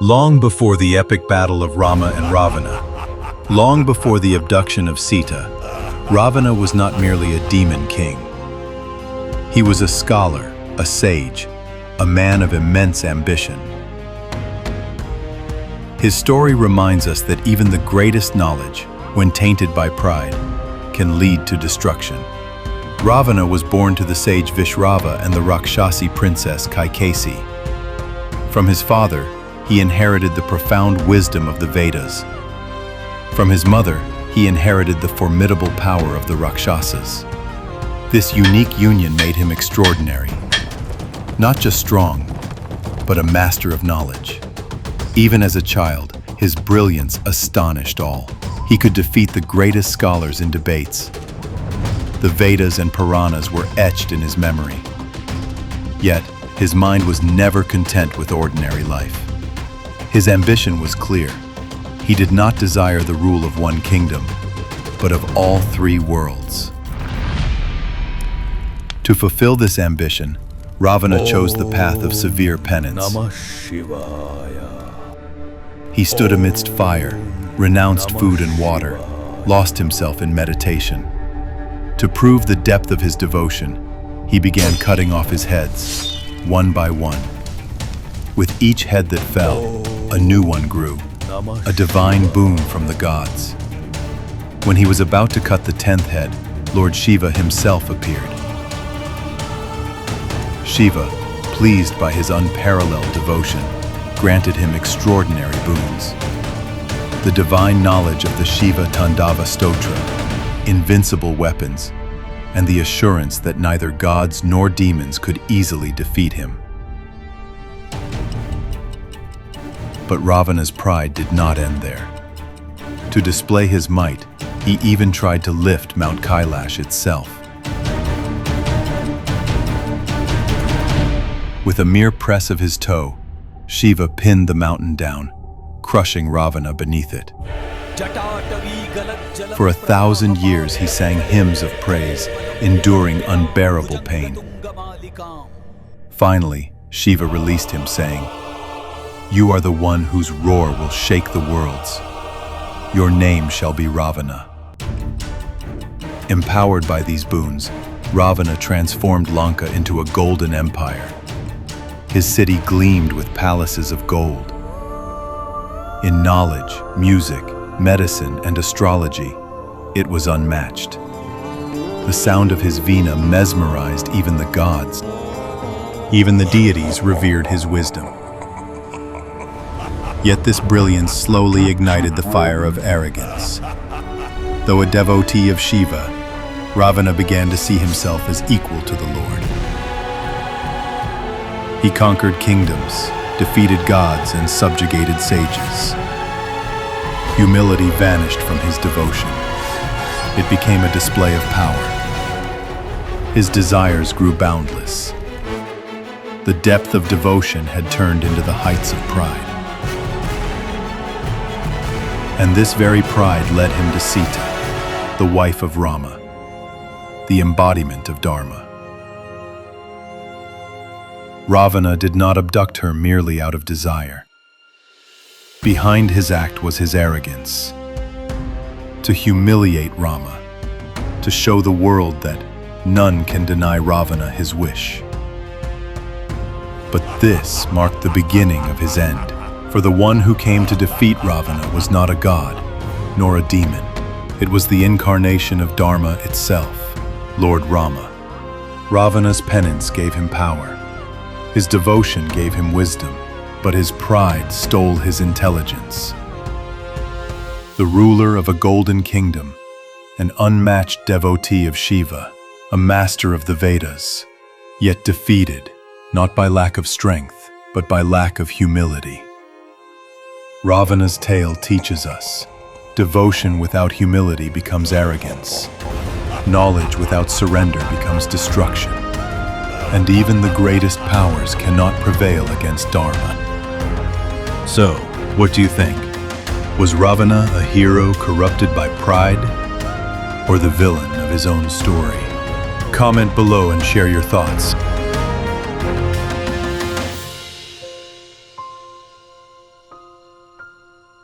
Long before the epic battle of Rama and Ravana, long before the abduction of Sita, Ravana was not merely a demon king. He was a scholar, a sage, a man of immense ambition. His story reminds us that even the greatest knowledge, when tainted by pride, can lead to destruction. Ravana was born to the sage Vishrava and the rakshasi princess Kaikesi. From his father, he inherited the profound wisdom of the Vedas. From his mother, he inherited the formidable power of the rakshasas. This unique union made him extraordinary. Not just strong, but a master of knowledge. Even as a child, his brilliance astonished all. He could defeat the greatest scholars in debates. The Vedas and Puranas were etched in his memory. Yet, his mind was never content with ordinary life. His ambition was clear. He did not desire the rule of one kingdom, but of all three worlds. To fulfill this ambition, Ravana chose the path of severe penance. He stood amidst fire, renounced food and water, lost himself in meditation. To prove the depth of his devotion, he began cutting off his heads, one by one. With each head that fell, a new one grew, a divine boon from the gods. When he was about to cut the 10th head, Lord Shiva himself appeared. Shiva, pleased by his unparalleled devotion, granted him extraordinary boons. The divine knowledge of the Shiva Tandava Stotra, invincible weapons, and the assurance that neither gods nor demons could easily defeat him. But Ravana's pride did not end there. To display his might, he even tried to lift Mount Kailash itself. With a mere press of his toe, Shiva pinned the mountain down, crushing Ravana beneath it. For 1,000 years he sang hymns of praise, enduring unbearable pain. Finally, Shiva released him, saying, "You are the one whose roar will shake the worlds. Your name shall be Ravana." Empowered by these boons, Ravana transformed Lanka into a golden empire. His city gleamed with palaces of gold. In knowledge, music, medicine, and astrology, it was unmatched. The sound of his veena mesmerized even the gods. Even the deities revered his wisdom. Yet this brilliance slowly ignited the fire of arrogance. Though a devotee of Shiva, Ravana began to see himself as equal to the Lord. He conquered kingdoms, defeated gods, and subjugated sages. Humility vanished from his devotion. It became a display of power. His desires grew boundless. The depth of devotion had turned into the heights of pride. And this very pride led him to Sita, the wife of Rama, the embodiment of Dharma. Ravana did not abduct her merely out of desire. Behind his act was his arrogance. To humiliate Rama, to show the world that none can deny Ravana his wish. But this marked the beginning of his end. For the one who came to defeat Ravana was not a god, nor a demon. It was the incarnation of Dharma itself, Lord Rama. Ravana's penance gave him power. His devotion gave him wisdom, but his pride stole his intelligence. The ruler of a golden kingdom, an unmatched devotee of Shiva, a master of the Vedas, yet defeated, not by lack of strength, but by lack of humility. Ravana's tale teaches us, devotion without humility becomes arrogance. Knowledge without surrender becomes destruction. And even the greatest powers cannot prevail against Dharma. So, what do you think? Was Ravana a hero corrupted by pride, or the villain of his own story? Comment below and share your thoughts.